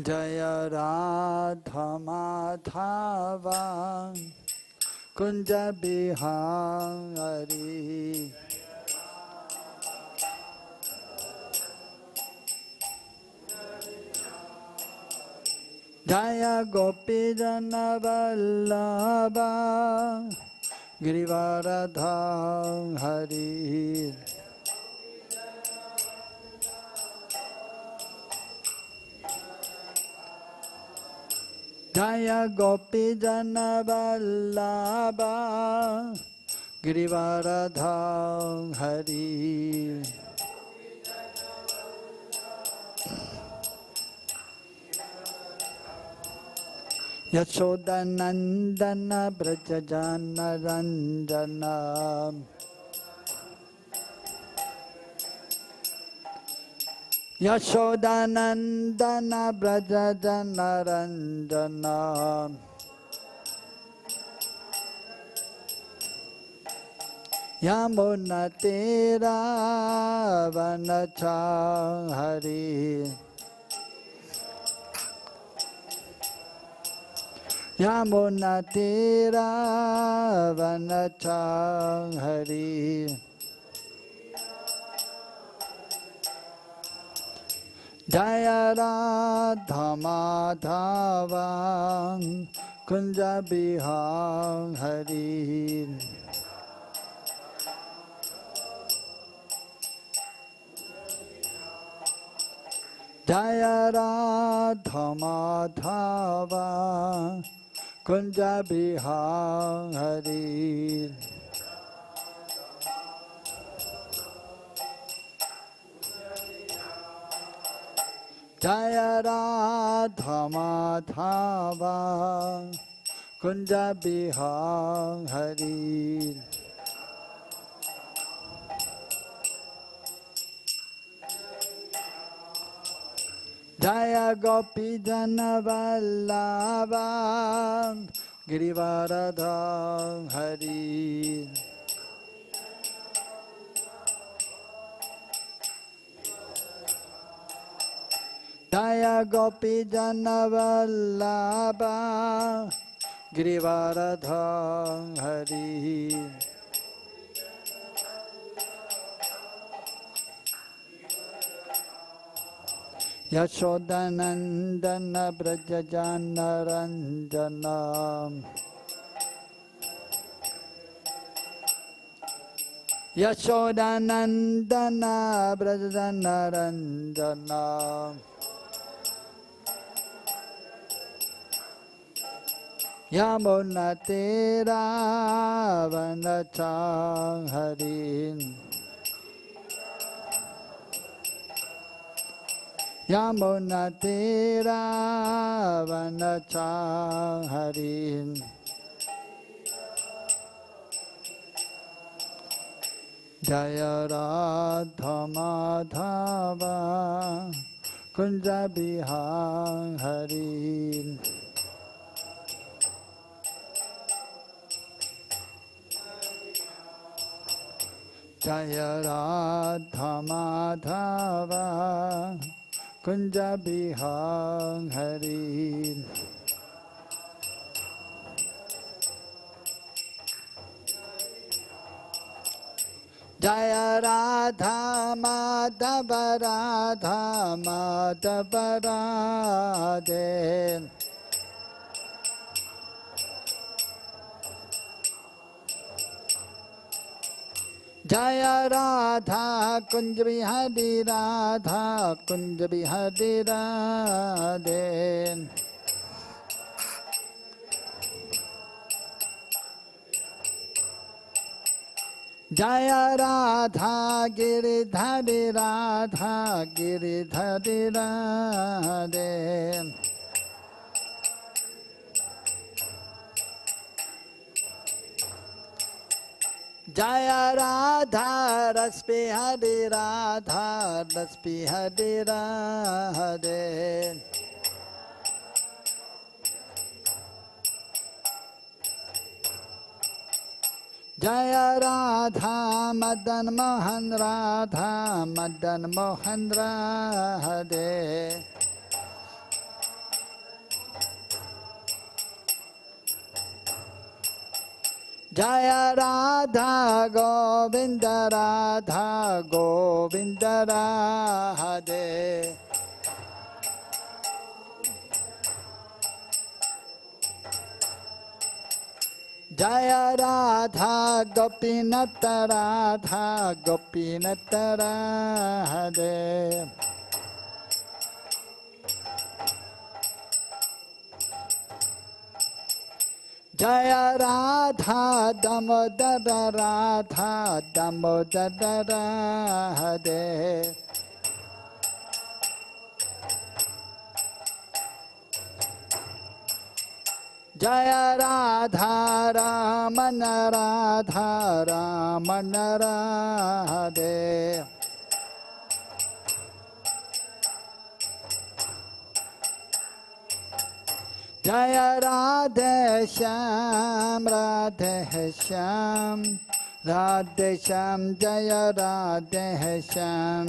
जय राधा माधवा कुंज बिहारी जय गोपी जन वल्लभा गिरिवरधारी जय गोपी जन वल्लभा गिरिवरधारी यशोदानंदन ब्रज जन रंजन यशोदानंदन ब्रज जन रंजन यमुना तेरा वनचारि यमुना तेरा वनचारि जय राधा माधवा कुंज बिहारी जय राधा माधवा कुंज बिहारी जय राधा माधवा कुंज बिहारी जय गोपी जन वल्लभा गिरिवरधारी जय गोपी जन वल्लभा गिरिवरधारी यशोदानंदन ब्रज जन रंजन यशोदानंदन ब्रज जन रंजन यमुना तेरा वनचारि यमुना तेरा वनचारि जय राधा माधवा कुंज बिहारी जय राधा माधवा कुंज बिहारी जय राधा माधव राधा माधव राधे जय राधा कुंज बिहारी राधा कुंज बिहारी राधे जय राधा गिरिधरी राधा गिरिधरी राधे जय राधा रस बिहारी राधा रस बिहारी राधे जय Radha Madan Mohan Radha Madan Mohan Radhe Jaya Radha Govinda Radha Govinda Radhe. Jaya Radha Gopinata Radha Gopinata Radhe. Jaya Radha Damodara Radha Damodara Radhe. Jaya Radha Ramana Radha Ramana Radhe. Jaya Radhe Shyam Radhe Shyam Radhe Shyam Jaya Radhe Shyam.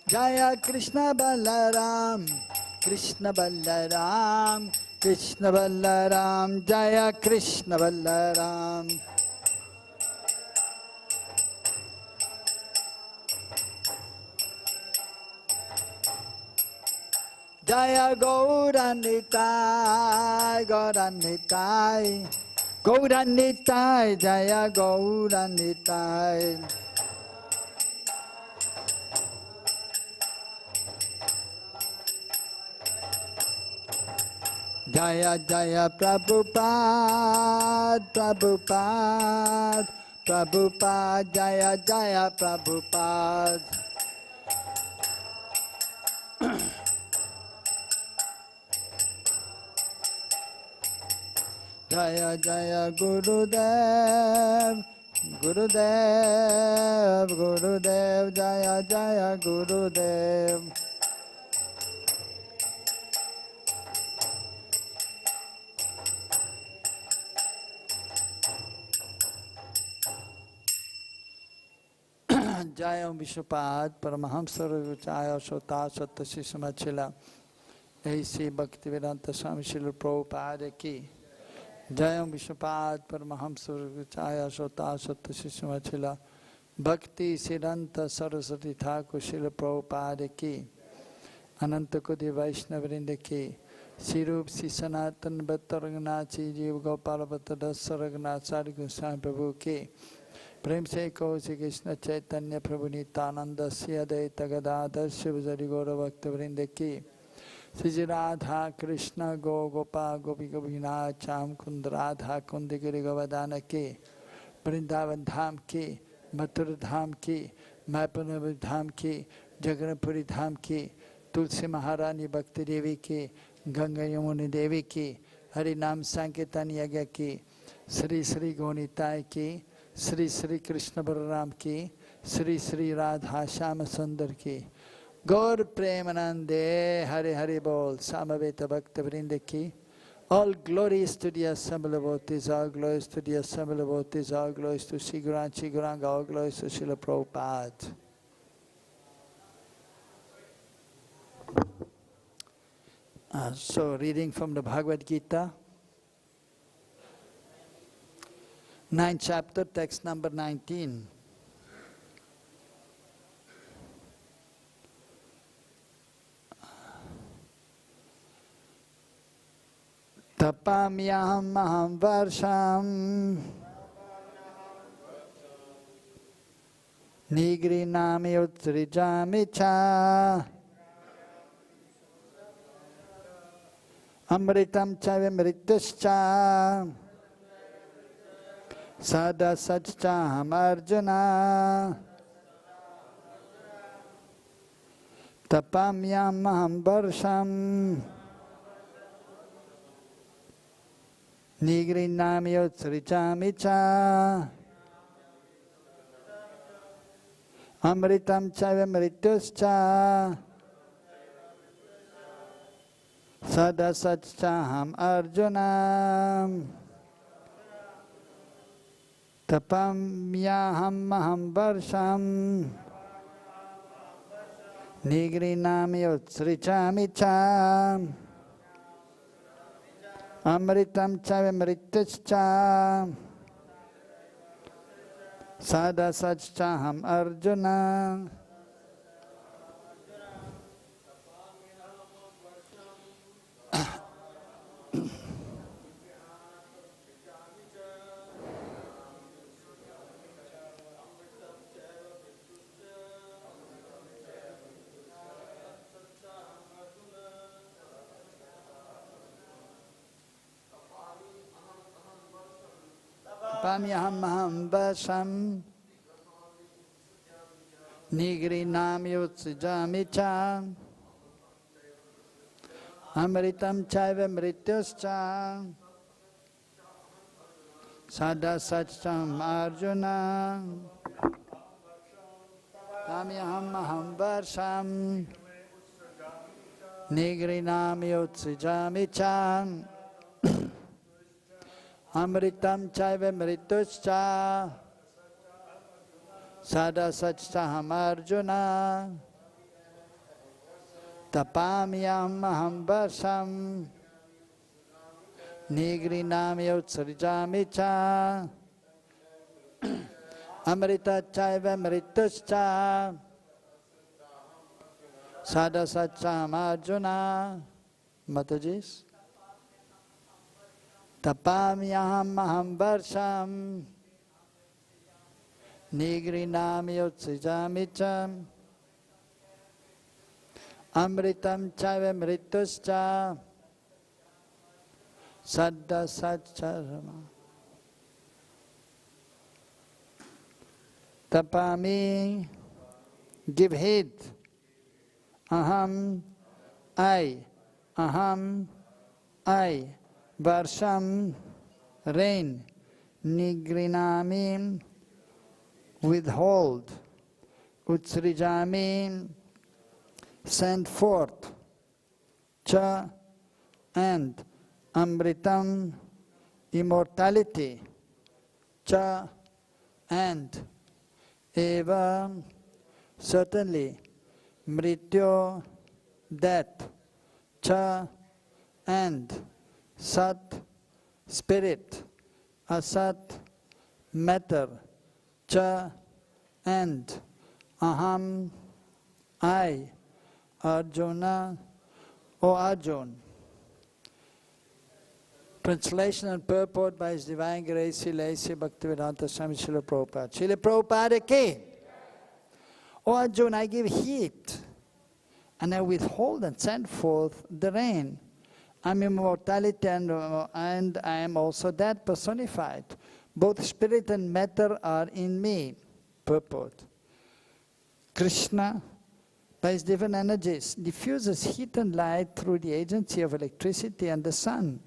Jaya Kṛṣṇa Balaram Kṛṣṇa Balaram Kṛṣṇa Balaram Jaya Kṛṣṇa Balaram. Jaya Gauranitai Gauranitai Gauranitai Jaya Gauranitai. Jaya Jaya Prabhupada Prabhupada Prabhupada Jaya Jaya Prabhupada. Jaya Jaya Gurudev Gurudev Gurudev Jaya Jaya Gurudev. Jaya Vishwapad Paramahamsa Jaya Sota Sata Sishamachila A.C. Bhaktivedanta Swami Srila Prabhupada Ki. Jaya Vishwapad Paramahamsa Jaya Sota Sata Sishamachila Bhakti Siddhanta Saraswati Thakur Srila Prabhupada Ki. Ananta Kodi Vaishnavrinda Ki. Sirup Sisanatan Bhattaragnachi Jiva Gopala Bhattada Saragnath Sari Goswami Prabhu Ki. प्रेम से कहो श्री कृष्ण चैतन्य प्रभु नित्यानंद श्री अद्वैत गदाधर शिवजरि गौर भक्त वृंद की श्री राधा कृष्ण गो गोपा गोपी गोपीनाथ श्याम कुंद राधा कुंद गिरि गोवर्धन की वृंदावन धाम की मथुरा धाम की मैपुर धाम की जगन्नाथपुरी धाम की तुलसी महारानी भक्ति देवी की गंगा यमुनी देवी की हरि नाम संकीर्तन यज्ञ की श्री श्री गौनिताय की श्री श्री कृष्ण बलराम की श्री श्री राधा श्याम सुंदर की गौर प्रेमानंदे हरे हरे बोल समवेत भक्त वृंद की. All glories to the assembled devotees, all glories to the assembled devotees, all glories to Sri Gauranga, all glories to Srila Prabhupada. So reading from the Bhagavad Gita, 9th chapter, text number 19. Tapāmy aham varṣaṁ nigṛhṇāmy utsṛjāmi ca amṛtam caiva mṛtyuś sadasach cāham Arjuna tapāmy aham varṣaṁ nigṛhṇāmy utsṛjāmi ca amṛtam caiva mṛtyuś sadasac cāham Arjuna tapāmy aham varṣaṁ nigṛhṇāmi utsṛjāmi ca amṛtam caiva mṛtyuś ca sadasac cāham Arjuna. tapāmi aham varṣaṁ nigṛhṇāmi utsṛjāmi ca amṛtam caiva mṛtyuś ca sadasac cāham Arjuna. tapāmi aham varṣaṁ nigṛhṇāmi utsṛjāmi ca amṛtam caiva mṛtyuś ca sadasac cāham Arjuna. tapāmi aham varṣaṁ nigṛhṇāmi utsṛjāmi ca amṛtam caiva mṛtyuś ca sadasac cāham Arjuna. Matajis. tapāmi aham varṣaṁ nigṛhṇāmi utsṛjāmi ca amṛtam caiva mṛtyuś ca sadasac cāham. tapāmi, give heed. Aham, I. Aham, I. varṣaṁ, rain. nigṛhṇāmi, withhold. utsṛjāmi, send forth. Cha, and. amṛtam, immortality. Cha, and. Eva, certainly. mṛtyuḥ, death. Cha, and. Sat, spirit. Asat, matter. Cha, and. Aham, I. Arjuna, O Arjuna. Translation and purport by His Divine Grace Srila Bhaktivedanta Swami Srila Prabhupada. Srila Prabhupada ki. O Arjuna, I give heed and I withhold and send forth the rain. I am immortality and I am also that personified. Both spirit and matter are in me. Purport. Kṛṣṇa, by his divine energies, diffuses heat and light through the agency of electricity and the sun.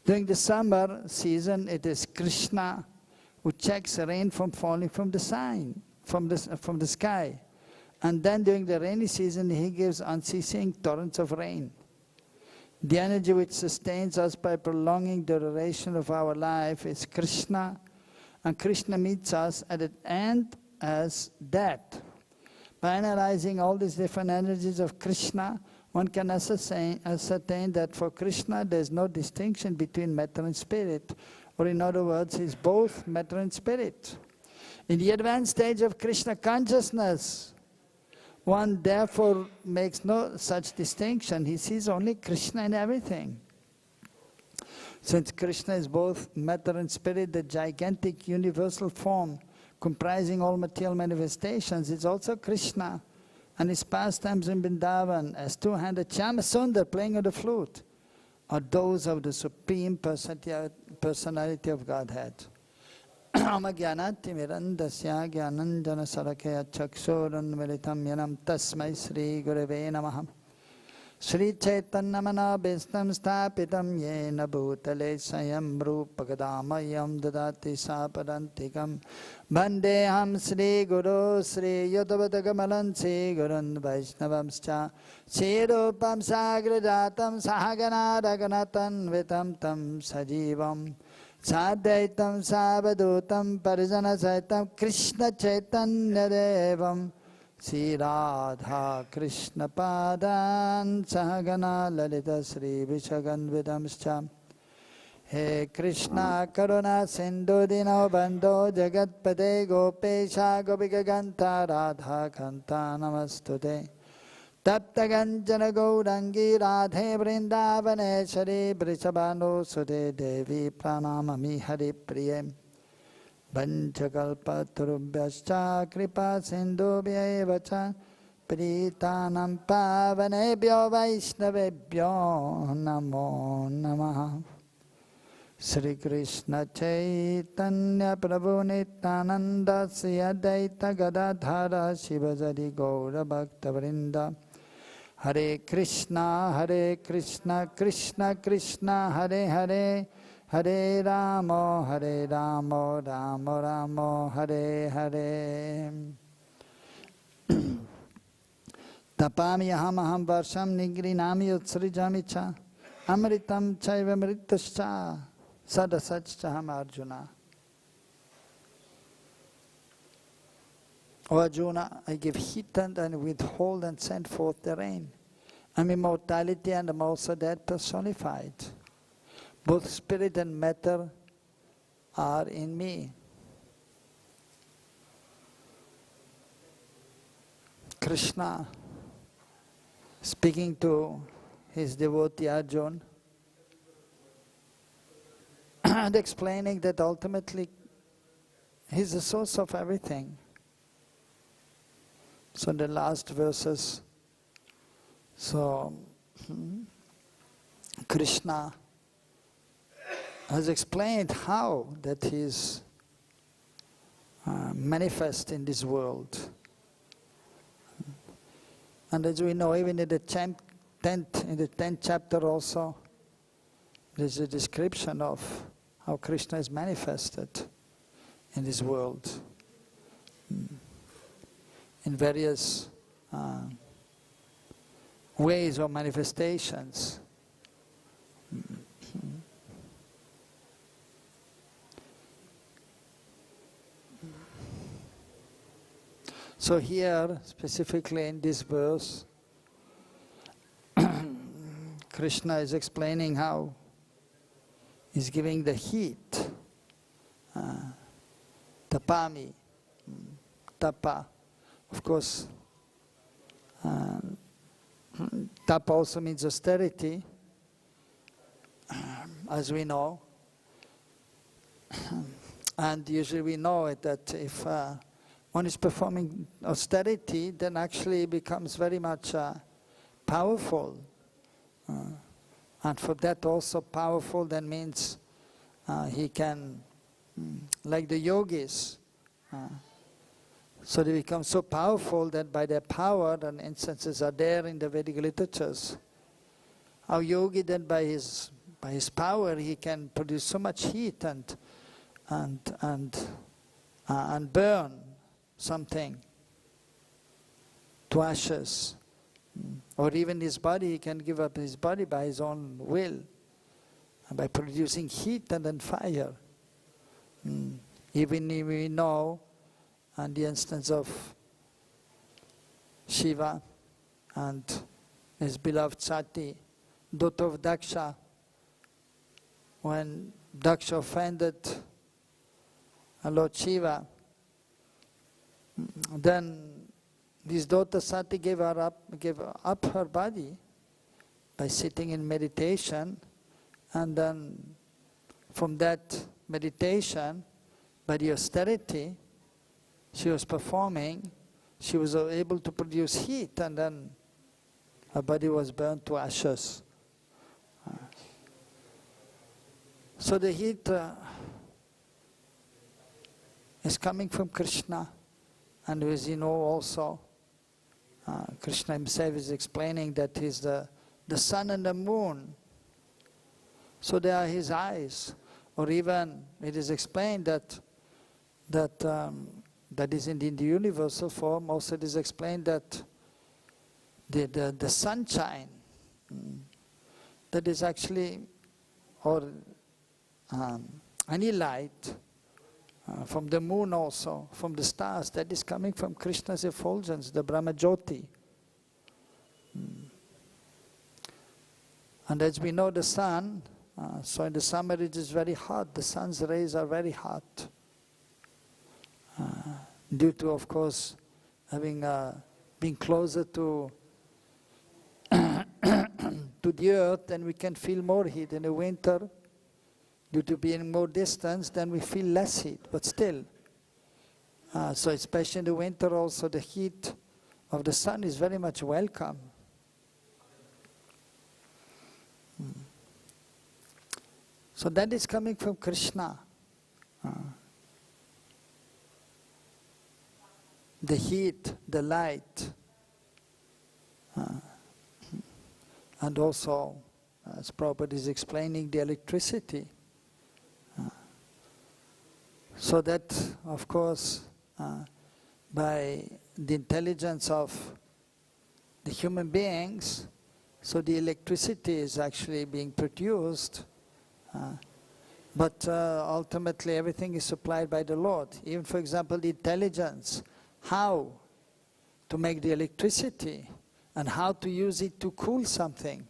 During the summer season, it is Kṛṣṇa who checks rain from falling from the sky. And then during the rainy season, he gives unceasing torrents of rain. The energy which sustains us by prolonging the duration of our life is Kṛṣṇa, and Kṛṣṇa meets us at the end as that. By analyzing all these different energies of Kṛṣṇa, one can ascertain that for Kṛṣṇa there is no distinction between matter and spirit, or in other words, he is both matter and spirit. In the advanced stage of Kṛṣṇa consciousness, one therefore makes no such distinction. He sees only Kṛṣṇa in everything. Since Kṛṣṇa is both matter and spirit, the gigantic universal form comprising all material manifestations is also Kṛṣṇa, and his pastimes in Vrindavan as two-handed Shyamasundar playing on the flute are those of the Supreme Personality of Godhead. Amagyanatimirandasya gyananjana sarakaya chakshurunmilitam yanam tasmai Sri Gurave Namaha. Sri Chaitanya Bhistam Stapitam Yena Bhutale Sayam Rupakadamayam Dadati Sapadantikam Bandeham Sri Guru Sri Yodavadagamalan Sri Gurun Vaishnavamscha Sri Rupam Sagradatam Sahaganadaganatan Vitam Tam Sajivam Sadaitam Sabadutam Parijana Saitam Krishna Chaitanya Devam Sri Radha Krishna Padan Sahagana Lalita Sri Vishaganvidamscha. He Krishna Karuna Sindhu Dino Bandho Jagatpate Gopesha Gopika Ganta Radha Kanta Namastute. Tapta Ganjana Gaurangi Radhe Vrindavaneshwari Vrishabhanu Sute Devi Pranamami Hari Priye. Vanchakalpatarubhyascha kripa sindhubhya eva cha pritanam pavanebhyo vaishnavebhyo namo namaha. Sri Krishna Chaitanya Prabhu Nityananda Sri Advaita Gadadhara Shivasari Gaura Bhakta Vrinda. Hare Krishna Krishna Krishna Hare Hare, Hare Ramo, Ramo Ramo, Hare Hare. Tapāmi aham varṣaṁ nigṛhṇāmy utsṛjāmi cha amṛtam caiva mṛtyuś cha sadasach aham Arjuna. O Arjuna, I give heat and withhold and send forth the rain. I'm immortality and I'm also dead personified. Both spirit and matter are in me. Kṛṣṇa, speaking to his devotee Arjuna, and explaining that ultimately he is the source of everything. So in the last verses, Kṛṣṇa has explained how that he is manifest in this world. And as we know, even in the 10th chapter also, there's a description of how Kṛṣṇa is manifested in this world in various ways or manifestations. So here, specifically in this verse, Kṛṣṇa is explaining how he's giving the heat, tapāmi, tapa. Of course, tapa also means austerity, as we know. And usually we know it that if one is performing austerity, then actually it becomes very much powerful. And for that also powerful, then means he can, like the yogis, so they become so powerful that by their power, and instances are there in the Vedic literatures, how yogi then by his power he can produce so much heat and burn something to ashes. Or even his body, he can give up his body by his own will, by producing heat and then fire. Even if we know, and the instance of Shiva and his beloved Sati, daughter of Daksha, when Daksha offended Lord Shiva, then his daughter Sati gave up her body by sitting in meditation, and then from that meditation, by the austerity she was performing, she was able to produce heat, and then her body was burnt to ashes. So the heat is coming from Kṛṣṇa, and as you know also, Kṛṣṇa himself is explaining that he's the sun and the moon. So they are his eyes. Or even it is explained that is in the universal form. Also it is explained that the sunshine, that is actually, or any light, from the moon also, from the stars, that is coming from Krishna's effulgence, the Brahma Jyoti. And as we know the sun, so in the summer it is very hot, the sun's rays are very hot. Due to, of course, having being closer to to the earth, then we can feel more heat. In the winter, due to being more distance, then we feel less heat, but still. So especially in the winter also, the heat of the sun is very much welcome. So that is coming from Kṛṣṇa. The heat, the light, and also, as Prabhupada is explaining, the electricity. So that, of course, by the intelligence of the human beings, so the electricity is actually being produced, but ultimately everything is supplied by the Lord. Even, for example, the intelligence, how to make the electricity and how to use it to cool something.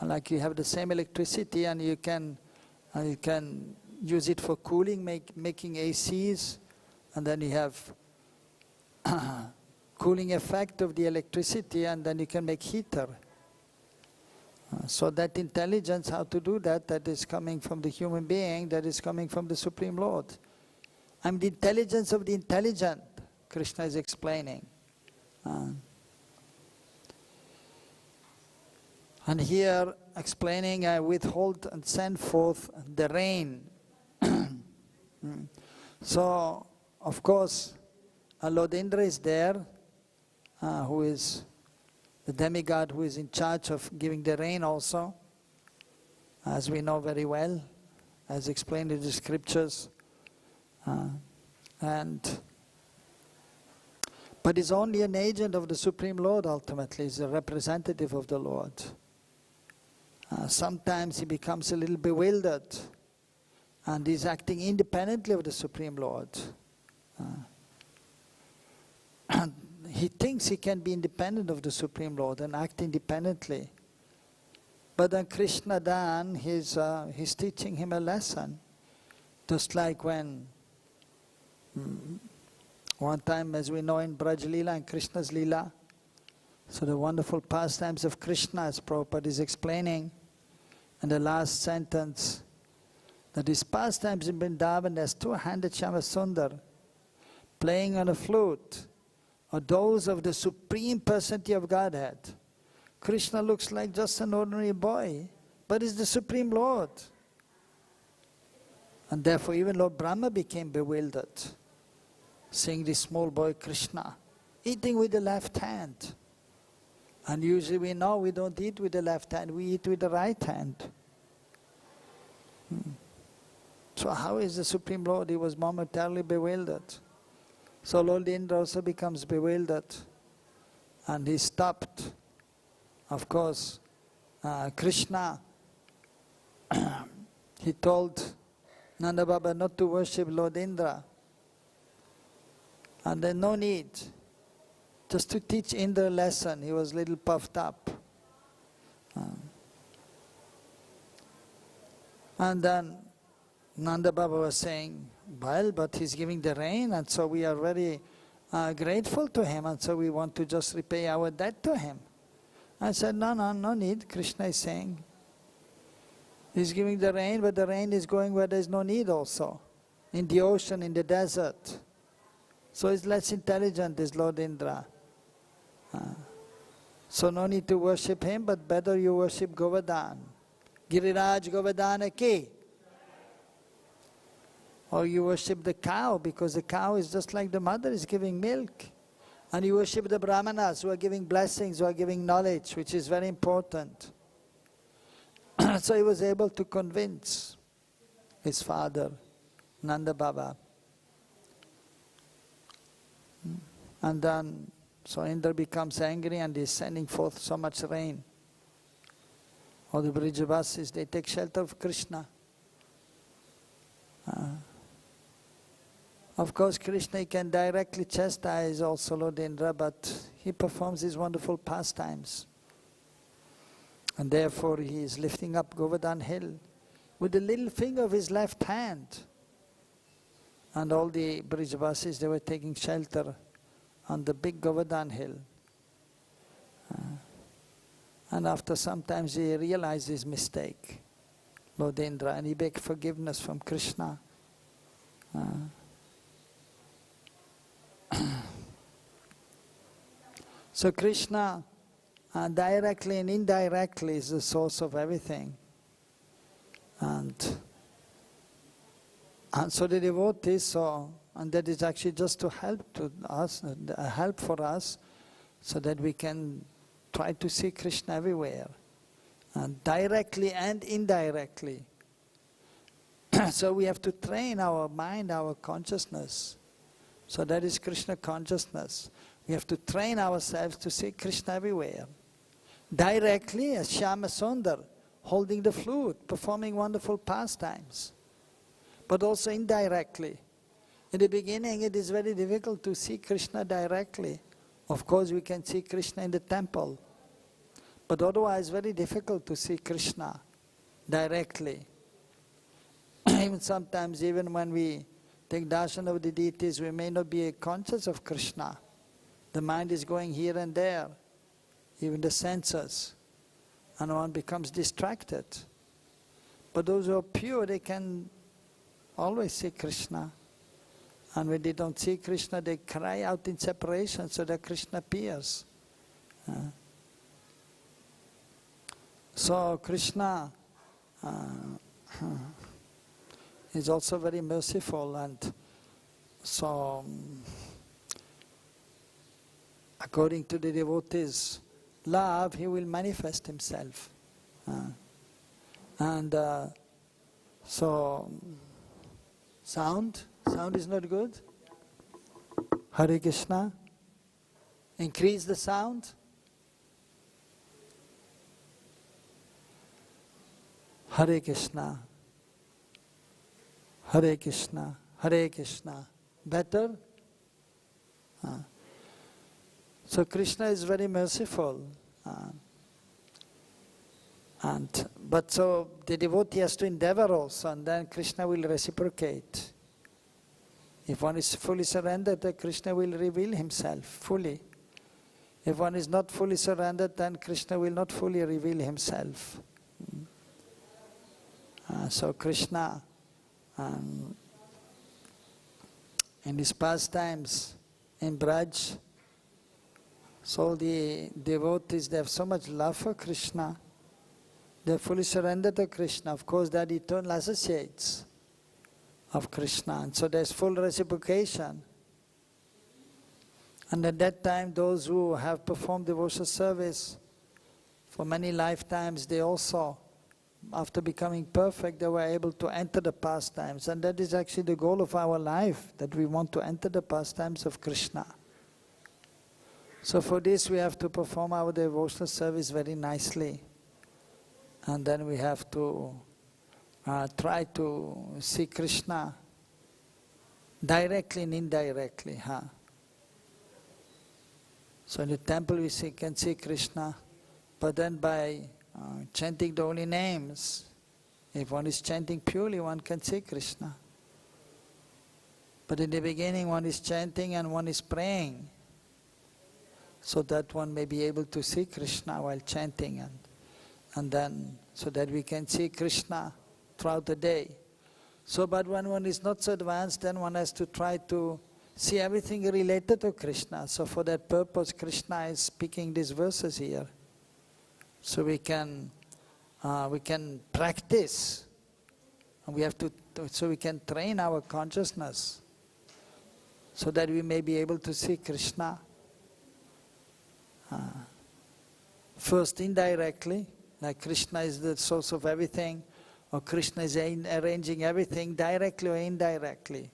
Like you have the same electricity and you can use it for cooling, making ACs, and then you have cooling effect of the electricity, and then you can make heater. So that intelligence, how to do that, that is coming from the human being, that is coming from the Supreme Lord. I'm the intelligence of the intelligent, Kṛṣṇa is explaining. And here explaining, I withhold and send forth the rain. So, of course, Lord Indra is there, who is the demigod who is in charge of giving the rain also, as we know very well, as explained in the scriptures. But is only an agent of the Supreme Lord ultimately, is a representative of the Lord. Sometimes he becomes a little bewildered and is acting independently of the Supreme Lord. And he thinks he can be independent of the Supreme Lord and act independently. But then Kṛṣṇa Dan, he's teaching him a lesson. Just like when one time, as we know in Braj Leela and Krishna's Leela, so the wonderful pastimes of Kṛṣṇa, as Prabhupada is explaining in the last sentence, that his pastimes in Vrindavan as two-handed Shyama Sundar, playing on a flute, are those of the Supreme Personality of Godhead. Kṛṣṇa looks like just an ordinary boy, but is the Supreme Lord. And therefore even Lord Brahma became bewildered, seeing this small boy Kṛṣṇa eating with the left hand. And usually we know we don't eat with the left hand, we eat with the right hand. So how is the Supreme Lord? He was momentarily bewildered. So Lord Indra also becomes bewildered, and he stopped. Of course, Kṛṣṇa, he told Nanda Baba not to worship Lord Indra. And then no need, just to teach Indra a lesson. He was a little puffed up. And then Nanda Baba was saying, well, but he's giving the rain, and so we are very grateful to him, and so we want to just repay our debt to him. I said, no need. Kṛṣṇa is saying, he's giving the rain, but the rain is going where there's no need also, in the ocean, in the desert. So he's less intelligent, this Lord Indra. So no need to worship him, but better you worship Govardhan. Giriraj Govardhana ki. Or you worship the cow, because the cow is just like the mother is giving milk. And you worship the Brahmanas who are giving blessings, who are giving knowledge, which is very important. So he was able to convince his father, Nanda Baba. And then, so Indra becomes angry and is sending forth so much rain. All the Brijavasis, they take shelter of Kṛṣṇa. Of course, Kṛṣṇa can directly chastise also Lord Indra, but he performs his wonderful pastimes. And therefore he is lifting up Govardhan hill with the little finger of his left hand. And all the Brijavasis, they were taking shelter on the big Govardhan hill. And after some time he realized his mistake, Lord Indra, and he begged forgiveness from Kṛṣṇa. So Kṛṣṇa directly and indirectly is the source of everything. And so the devotees and that is actually just to help for us, so that we can try to see Kṛṣṇa everywhere, and directly and indirectly. So we have to train our mind, our consciousness. So that is Kṛṣṇa consciousness. We have to train ourselves to see Kṛṣṇa everywhere. Directly as Shyama Sundar, holding the flute, performing wonderful pastimes. But also indirectly. In the beginning it is very difficult to see Kṛṣṇa directly. Of course we can see Kṛṣṇa in the temple. But otherwise very difficult to see Kṛṣṇa directly. Even sometimes, even when we take darshan of the deities, we may not be conscious of Kṛṣṇa. The mind is going here and there, even the senses, and one becomes distracted. But those who are pure, they can always see Kṛṣṇa. And when they don't see Kṛṣṇa, they cry out in separation so that Kṛṣṇa appears. So Kṛṣṇa is also very merciful, and so according to the devotees' love, he will manifest himself. So sound is not good. Hare Krishna. Increase the sound. Hare Krishna. Hare Krishna. Hare Krishna. Better? So Kṛṣṇa is very merciful. But so the devotee has to endeavor also, and then Kṛṣṇa will reciprocate. If one is fully surrendered, then Kṛṣṇa will reveal himself fully. If one is not fully surrendered, then Kṛṣṇa will not fully reveal himself. So Kṛṣṇa, in his pastimes in Braj, so the devotees, they have so much love for Kṛṣṇa. They are fully surrendered to Kṛṣṇa. Of course, they are the eternal associates of Kṛṣṇa. And so there is full reciprocation. And at that time, those who have performed devotional service for many lifetimes, they also, after becoming perfect, they were able to enter the pastimes. And that is actually the goal of our life, that we want to enter the pastimes of Kṛṣṇa. So for this we have to perform our devotional service very nicely. And then we have to try to see Kṛṣṇa directly and indirectly. So in the temple we can see Kṛṣṇa, but then by chanting the holy names, if one is chanting purely, one can see Kṛṣṇa. But in the beginning one is chanting and one is praying, so that one may be able to see Kṛṣṇa while chanting, and then so that we can see Kṛṣṇa throughout the day. So, but when one is not so advanced, then one has to try to see everything related to Kṛṣṇa. So for that purpose, Kṛṣṇa is speaking these verses here. So we can practice, and we have to, so we can train our consciousness, so that we may be able to see Kṛṣṇa. First indirectly, like Kṛṣṇa is the source of everything, or Kṛṣṇa is arranging everything directly or indirectly.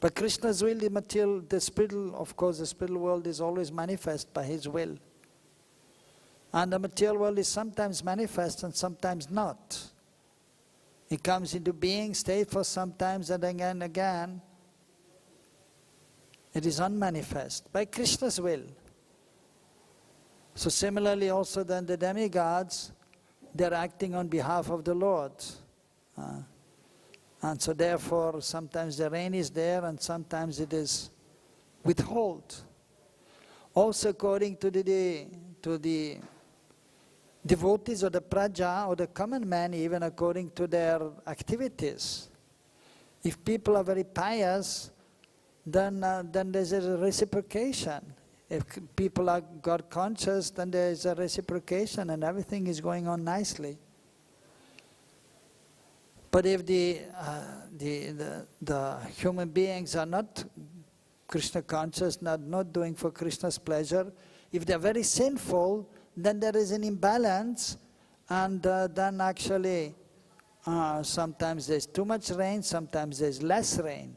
But Kṛṣṇa's will, the material, the spiritual, of course the spiritual world is always manifest by his will. And the material world is sometimes manifest and sometimes not. It comes into being, stays for some times, and again, It is unmanifest, by Krishna's will. So similarly also then the demigods, they are acting on behalf of the Lord. And so therefore sometimes the rain is there and sometimes it is withhold. Also according to the devotees or the praja or the common man, even according to their activities. If people are very pious, then there's a reciprocation. If people are God conscious, then there is a reciprocation and everything is going on nicely. But if the human beings are not Krishna conscious, not doing for Krishna's pleasure, if they are very sinful, then there is an imbalance, and then actually sometimes there's too much rain, sometimes there's less rain.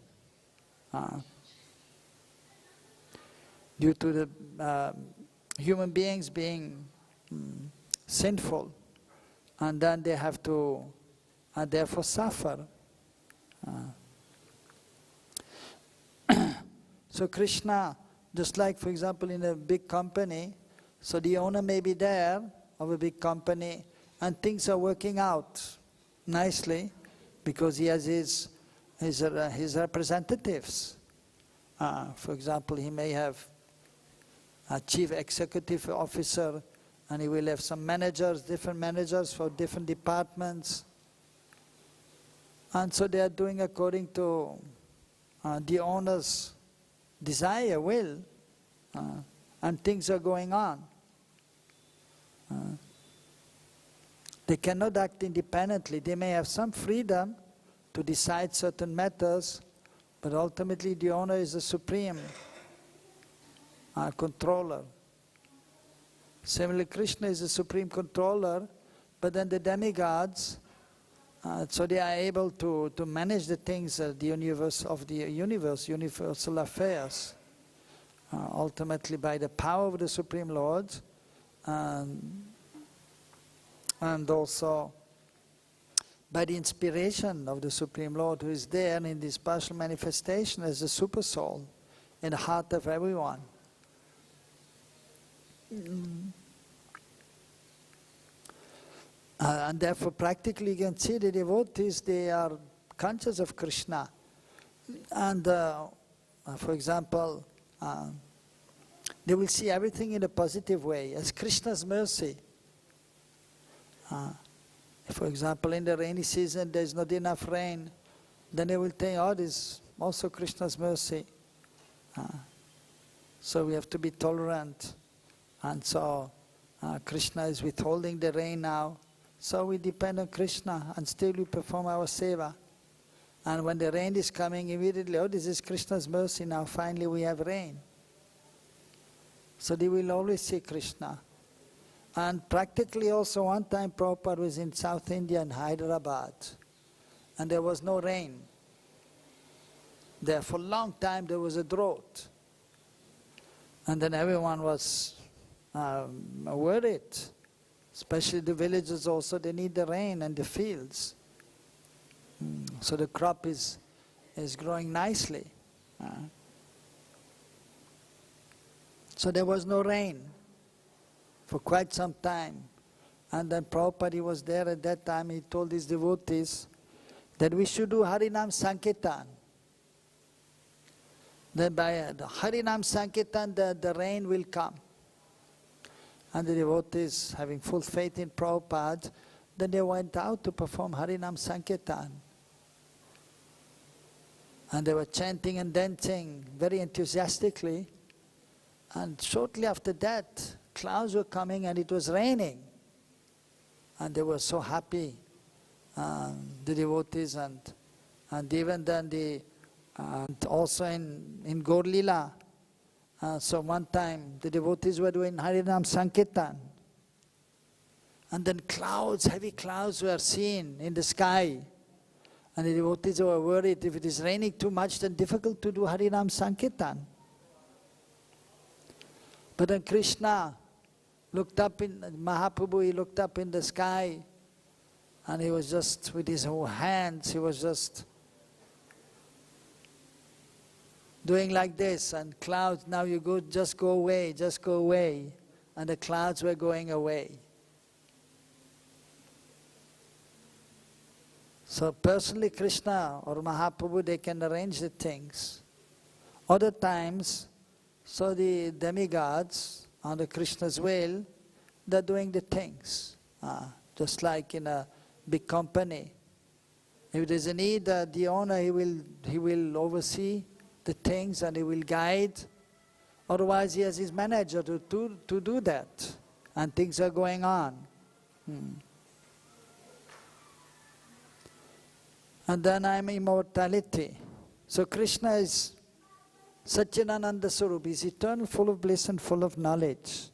Due to the human beings being sinful, and then they have to therefore suffer. So Kṛṣṇa, just like for example in a big company, so the owner may be there of a big company and things are working out nicely because he has his representatives. For example, he may have a chief executive officer and he will have some managers, different managers for different departments. And so they are doing according to the owner's desire, will, and things are going on. They cannot act independently. They may have some freedom to decide certain matters, but ultimately the owner is the supreme controller. Similarly, Krishna is the supreme controller, but then the demigods, so they are able to manage the things of the universal affairs, ultimately by the power of the Supreme Lord, and also by the inspiration of the Supreme Lord, who is there in this partial manifestation as the super soul in the heart of everyone. And therefore practically you can see the devotees, they are conscious of Kṛṣṇa. And for example, they will see everything in a positive way, as Kṛṣṇa's mercy. For example, in the rainy season there is not enough rain, then they will think, oh, this is also Kṛṣṇa's mercy. So we have to be tolerant. And so Kṛṣṇa is withholding the rain now. So we depend on Kṛṣṇa and still we perform our seva. And when the rain is coming, immediately, oh, this is Kṛṣṇa's mercy, now finally we have rain. So they will always see Kṛṣṇa. And practically also one time Prabhupada was in South India in Hyderabad and there was no rain. There for a long time there was a drought. And then everyone was worried. Especially the villages also, they need the rain and the fields. So the crop is growing nicely. So there was no rain for quite some time. And then Prabhupada was there at that time, he told his devotees that we should do Harinam Sankirtan. Then by the Harinam Sankirtan the rain will come. And the devotees, having full faith in Prabhupada, then they went out to perform Harinam Sankirtan. And they were chanting and dancing very enthusiastically. And shortly after that, clouds were coming and it was raining. And they were so happy, the devotees, and even then and also in Gaur Lila. So one time the devotees were doing Harinam Sankirtan. And then clouds, heavy clouds were seen in the sky. And the devotees were worried, if it is raining too much, then difficult to do Harinam Sankirtan. But then Kṛṣṇa looked up in, Mahaprabhu, he looked up in the sky and he was just, with his whole hands, he was just doing like this, and clouds, now you go, just go away, and the clouds were going away. So personally Kṛṣṇa or Mahaprabhu, they can arrange the things. Other times, so the demigods, under Kṛṣṇa's will, they're doing the things. Just like in a big company. If there's a need, the owner, he will oversee the things and he will guide. Otherwise, he has his manager to do that. And things are going on. And then I'm immortality. So Kṛṣṇa is Satchidananda Swarup. He's eternal, full of bliss and full of knowledge.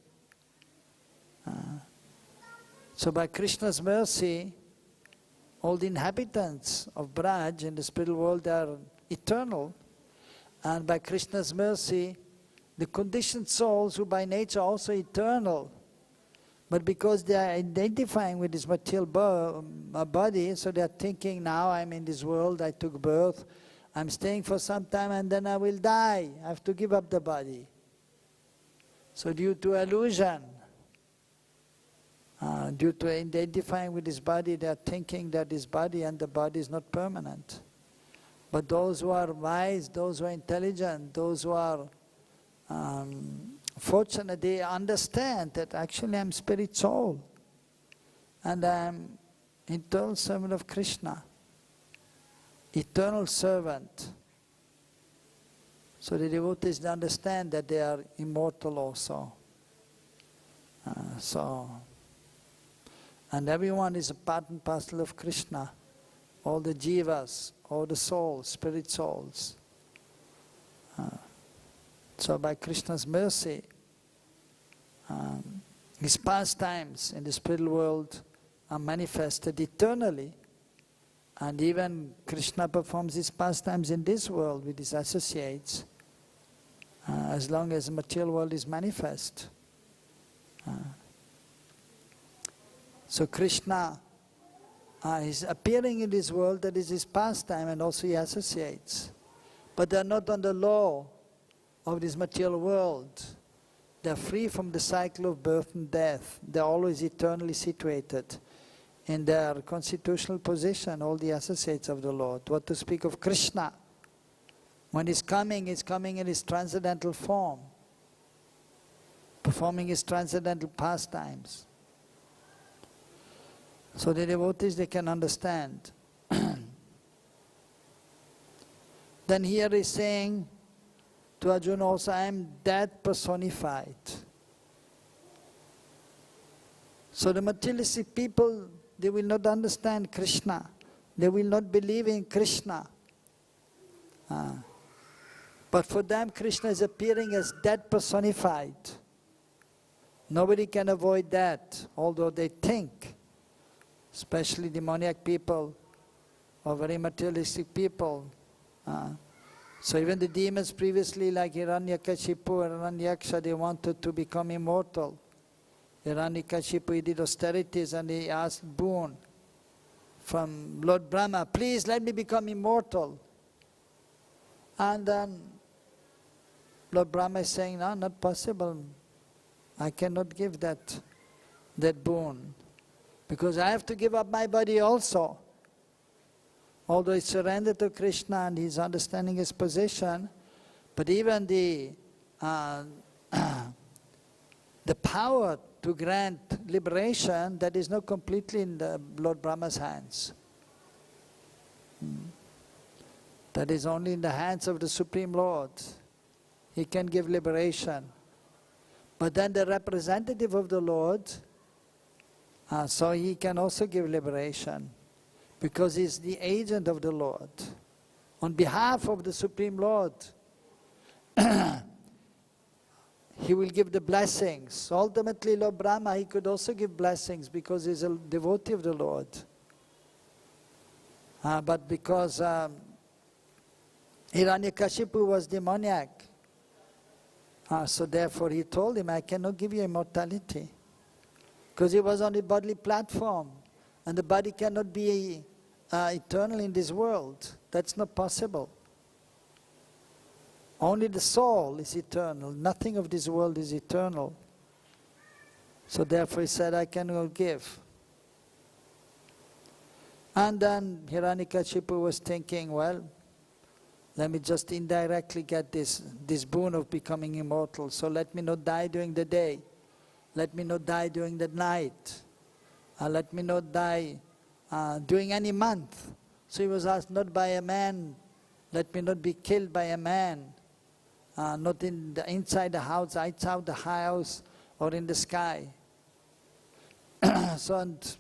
So by Kṛṣṇa's mercy, all the inhabitants of Braj in the spiritual world are eternal. And by Kṛṣṇa's mercy, the conditioned souls who by nature are also eternal, but because they are identifying with this material body, so they are thinking, now I'm in this world, I took birth, I'm staying for some time and then I will die. I have to give up the body. So due to illusion, due to identifying with this body, they are thinking that this body and the body is not permanent. But those who are wise, those who are intelligent, those who are fortunate, they understand that actually I'm spirit soul and I'm eternal servant of Kṛṣṇa, eternal servant. So the devotees understand that they are immortal also. And everyone is a part and parcel of Kṛṣṇa, all the jivas, all the souls, spirit souls. So by Kṛṣṇa's mercy, his pastimes in the spiritual world are manifested eternally. And even Kṛṣṇa performs his pastimes in this world with his associates, as long as the material world is manifest. So Kṛṣṇa is appearing in this world, that is his pastime, and also he associates. But they are not on the law of this material world. They are free from the cycle of birth and death. They are always eternally situated in their constitutional position, all the associates of the Lord. What to speak of Kṛṣṇa? When he's coming in his transcendental form, performing his transcendental pastimes. So the devotees, they can understand. Then here he's saying to Arjuna also, I am that personified. So the materialistic people, they will not understand Kṛṣṇa. They will not believe in Kṛṣṇa. But for them, Kṛṣṇa is appearing as that personified. Nobody can avoid that, although they think, especially demoniac people or very materialistic people. So even the demons previously, like Hiranyakashipu and Hiranyaksha, they wanted to become immortal. Hiranyakashipu, he did austerities and he asked boon from Lord Brahma, please let me become immortal. And then Lord Brahma is saying, no, not possible. I cannot give that boon, because I have to give up my body also. Although he surrendered to Kṛṣṇa and he's understanding his position, but even the power to grant liberation, that is not completely in the Lord Brahma's hands. That is only in the hands of the Supreme Lord. He can give liberation. But then the representative of the Lord, so he can also give liberation, because he's the agent of the Lord. On behalf of the Supreme Lord, he will give the blessings. Ultimately, Lord Brahma, he could also give blessings because he's a devotee of the Lord. But because Hiranyakashipu was demoniac, so therefore he told him, I cannot give you immortality. Because he was on the bodily platform, and the body cannot be eternal in this world. That's not possible. Only the soul is eternal. Nothing of this world is eternal. So therefore he said, I cannot give. And then Hiranyakashipu was thinking, well, let me just indirectly get this boon of becoming immortal. So let me not die during the day. Let me not die during the night. Let me not die during any month. So he was asked, not by a man. Let me not be killed by a man. Not inside the house, outside the house, or in the sky. So, and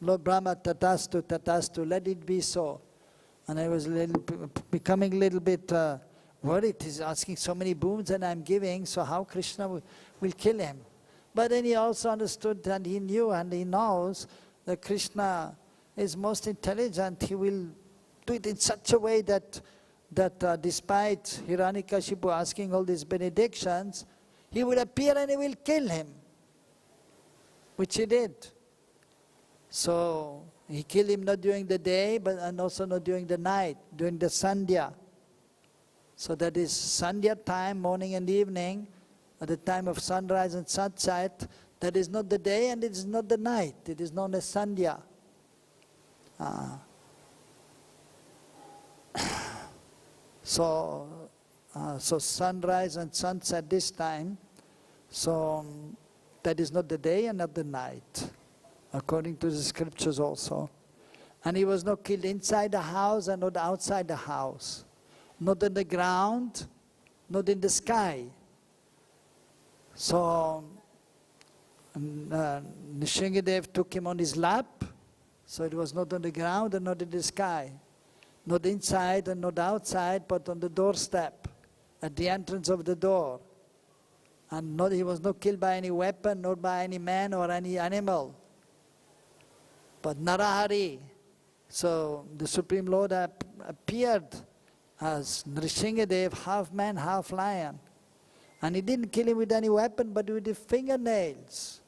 Lord Brahma, tatastu, let it be so. And I was becoming a little bit worried. He's asking so many boons and I'm giving, so how Kṛṣṇa will kill him? But then he also understood and he knew and he knows that Kṛṣṇa is most intelligent. He will do it in such a way that despite Hiranyakashipu asking all these benedictions, he will appear and he will kill him, which he did. So he killed him not during the day, and also not during the night, during the Sandhya. So that is Sandhya time, morning and evening, at the time of sunrise and sunset. That is not the day and it is not the night. It is known as Sandhya. So sunrise and sunset this time, so that is not the day and not the night, according to the scriptures also. And he was not killed inside the house and not outside the house, not on the ground, not in the sky. So Nrsimhadev took him on his lap, so it was not on the ground and not in the sky. Not inside and not outside, but on the doorstep, at the entrance of the door. And he was not killed by any weapon, nor by any man or any animal. But Narahari, so the Supreme Lord appeared as Nrsimhadev, half man, half lion. And he didn't kill him with any weapon, but with his fingernails.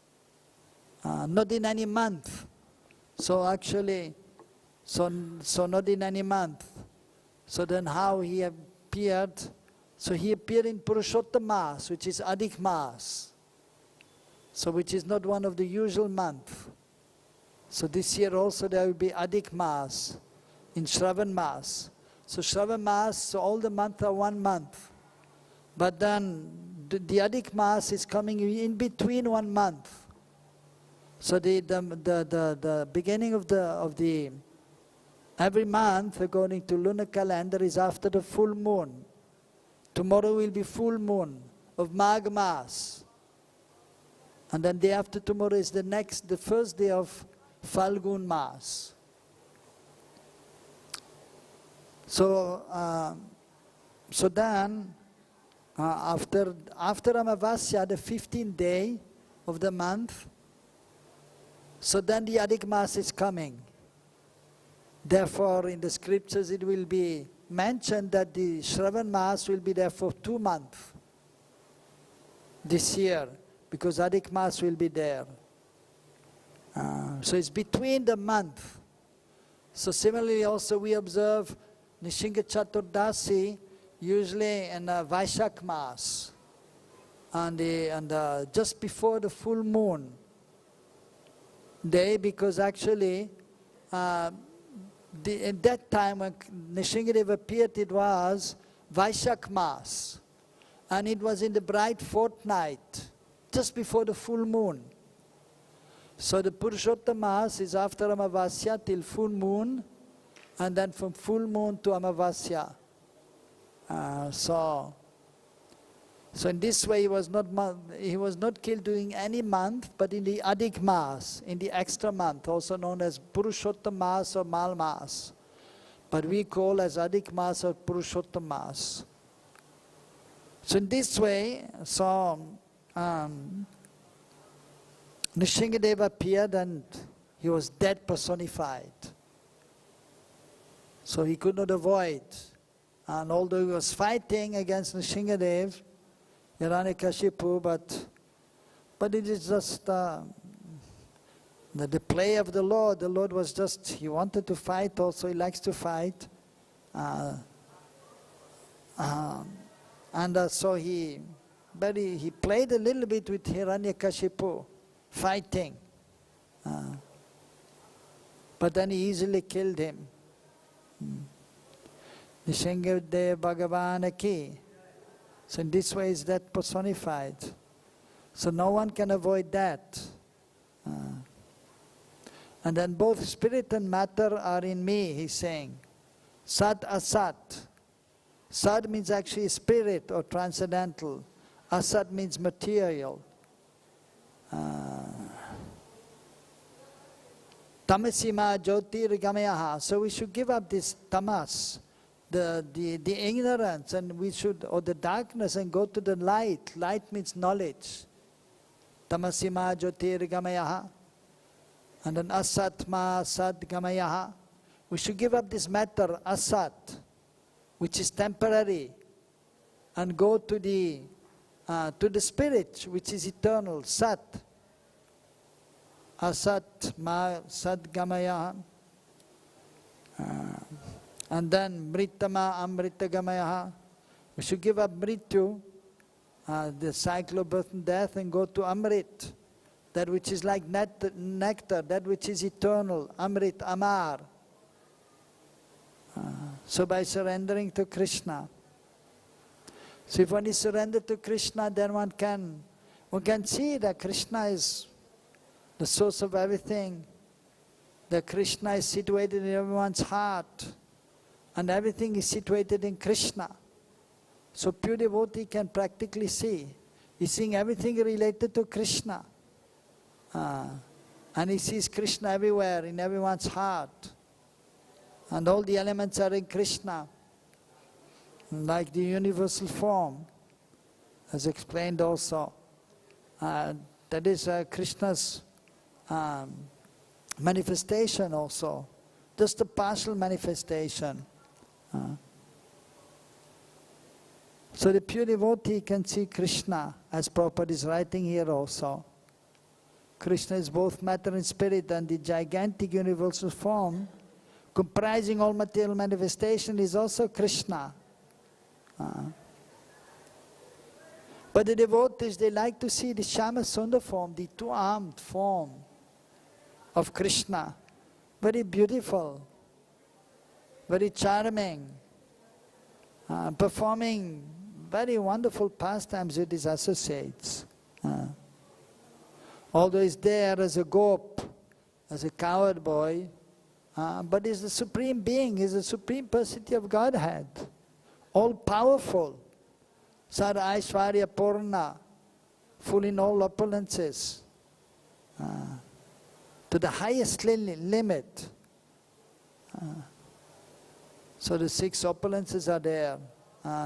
Not in any month. So actually, so not in any month. So then how he appeared? So he appeared in Purushottam Mas, which is Adhik Mas. So which is not one of the usual months. So this year also there will be Adhik Mas in Shravan Mas. So Shravan Mas, so all the months are 1 month. But then the Adhik Mas is coming in between 1 month. So the beginning of the every month, according to lunar calendar, is after the full moon. Tomorrow will be full moon of Magh Mas. And then day after tomorrow is the first day of Falgun Mas. So then, after Amavasya, the 15th day of the month, so then the Adhik Mas is coming. Therefore, in the scriptures it will be mentioned that the Shravan Mas will be there for 2 months this year, because Adhik Mas will be there. So it's between the month. So similarly also we observe Nishinga Chaturdasi usually in Vaishak Mas, and just before the full moon day, because actually in that time when Nrsimhadev appeared, it was Vaishak Mas, and it was in the bright fortnight, just before the full moon. So the Purushottam Mas is after Amavasya till full moon, and then from full moon to Amavasya. So in this way he was not killed during any month, but in the Adhik Mas, in the extra month, also known as Purushottam Mas or Mal Mas. But we call as Adhik Mas or Purushottam Mas. So in this way, Nrsimhadev appeared and he was dead personified. So he could not avoid. And although he was fighting against Nrsimhadev, Hiranyakashipu, but it is just the play of the Lord. The Lord was just, he wanted to fight also, he likes to fight. And so he played a little bit with Hiranyakashipu, fighting. But then he easily killed him. Nishingadev Bhagavan ki. So in this way is that personified. So no one can avoid that. And then both spirit and matter are in me, he's saying. Sat, asat. Sat means actually spirit or transcendental. Asat means material. Tamasima jyotirgamaya. So we should give up this tamas, the ignorance, and or the darkness, and go to the light. Light means knowledge. Tamasima jyotirgamaya. And then asatma sadgamaya. We should give up this matter, asat, which is temporary, and go to the spirit, which is eternal, sat. Asat ma sadgamaya. And then mṛtama amṛtagamaya. We should give up mṛtyuḥ, the cycle of birth and death, and go to amrit, that which is like nectar, that which is eternal, amrit, amar. So by surrendering to Kṛṣṇa. So if one is surrendered to Kṛṣṇa, then one can see that Kṛṣṇa is the source of everything. That Kṛṣṇa is situated in everyone's heart. And everything is situated in Kṛṣṇa. So pure devotee can practically see. He's seeing everything related to Kṛṣṇa. And he sees Kṛṣṇa everywhere, in everyone's heart. And all the elements are in Kṛṣṇa, like the universal form, as explained also. That is Kṛṣṇa's manifestation also, just a partial manifestation. So the pure devotee can see Kṛṣṇa, as Prabhupada is writing here also. Kṛṣṇa is both matter and spirit, and the gigantic universal form, comprising all material manifestation, is also Kṛṣṇa. But the devotees, they like to see the Shama Sundar form, the two-armed form of Kṛṣṇa. Very beautiful, very charming, performing very wonderful pastimes with his associates. Although he's there as a gop, as a coward boy, but he's the Supreme Being, he's the Supreme Personality of Godhead, all-powerful, Sara Aishwarya Purna, full in all opulences, to the highest limit. So the 6 opulences are there.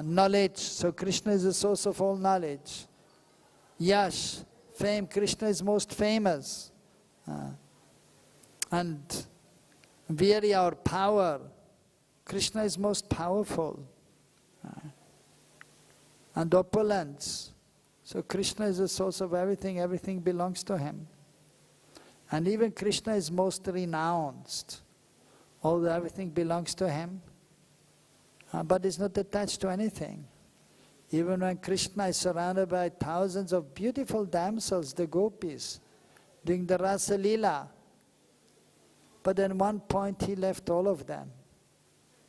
Knowledge, so Kṛṣṇa is the source of all knowledge. Yash, fame, Kṛṣṇa is most famous. And virya or power, Kṛṣṇa is most powerful. And opulence, so Kṛṣṇa is the source of everything, everything belongs to him. And even Kṛṣṇa is most renounced, although everything belongs to him, but is not attached to anything. Even when Kṛṣṇa is surrounded by thousands of beautiful damsels, the gopis, doing the Rasa Lila, but at one point he left all of them,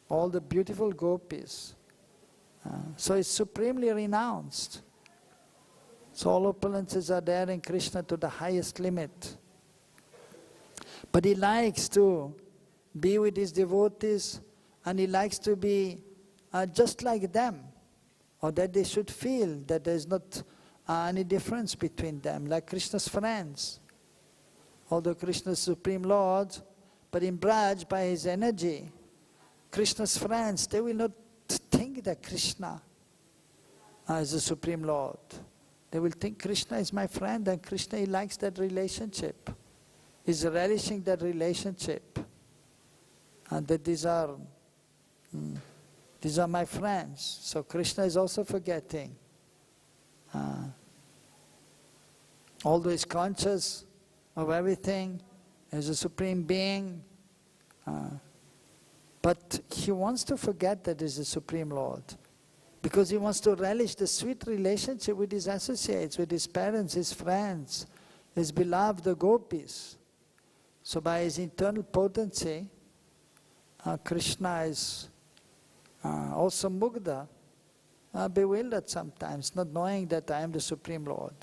all the beautiful gopis. So he's supremely renounced. So all opulences are there in Kṛṣṇa to the highest limit. But he likes to be with his devotees, and he likes to be just like them, or that they should feel that there is not any difference between them, like Kṛṣṇa's friends. Although Kṛṣṇa is Supreme Lord, but in Braj, by his energy, Kṛṣṇa's friends, they will not think that Kṛṣṇa is the Supreme Lord. They will think Kṛṣṇa is my friend, and Kṛṣṇa, he likes that relationship. He's relishing that relationship. And that these are my friends. So Kṛṣṇa is also forgetting. Although he's conscious of everything, as a Supreme Being, but he wants to forget that he's the Supreme Lord. because he wants to relish the sweet relationship with his associates, with his parents, his friends, his beloved, the gopis. So by his internal potency, Kṛṣṇa is also mukda, bewildered sometimes, not knowing that I am the Supreme Lord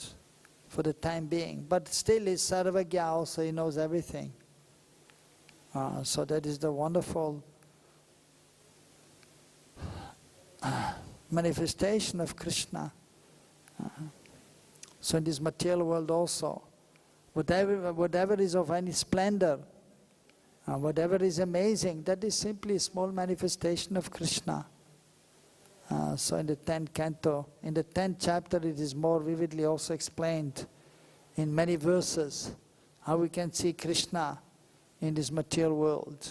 for the time being. But still he is sarvagya also, he knows everything. So that is the wonderful manifestation of Kṛṣṇa. So in this material world also, whatever is of any splendor, whatever is amazing, that is simply a small manifestation of Kṛṣṇa. So in the 10th canto, in the 10th chapter, it is more vividly also explained in many verses how we can see Kṛṣṇa in this material world,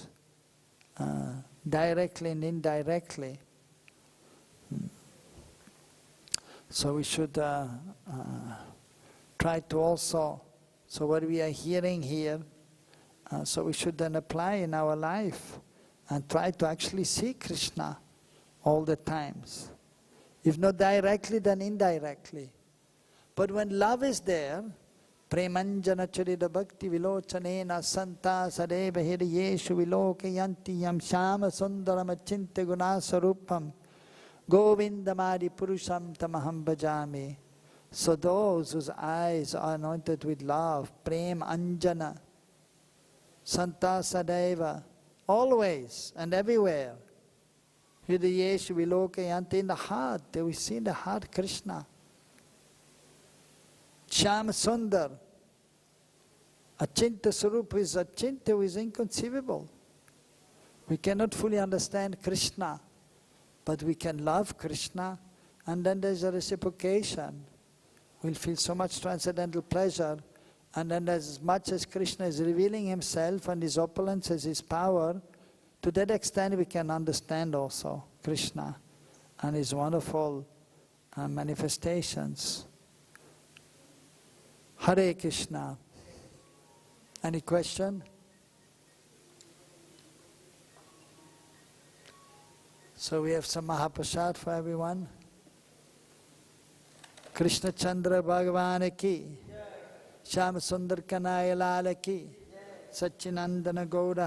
directly and indirectly. So we should try to also, so what we are hearing here, so we should then apply in our life and try to actually see Kṛṣṇa all the times. If not directly, then indirectly. But when love is there, premanjana charita bhakti vilochanena santa sadeva hiryeshu vilokayanti yam shama sundaram achinte gunasarupam govindamadi puruṣam tam aham bhajami. So those whose eyes are anointed with love, prem anjana, santa sadeva, always and everywhere, hiryeshu vilokayanti, in the heart, they will see in the heart Kṛṣṇa. Shama Sundar, Achinta Sarupa is Achinta, who is inconceivable. We cannot fully understand Kṛṣṇa, but we can love Kṛṣṇa, and then there's a reciprocation. We'll feel so much transcendental pleasure, and then as much as Kṛṣṇa is revealing himself and his opulence as his power, to that extent we can understand also Kṛṣṇa and his wonderful manifestations. Hare Krishna. Any question? So we have some Mahaprasad for everyone. Krishna Chandra Bhagavan ki, Shyam Sundar Kanaya Lala ki, Satchinandana Gaura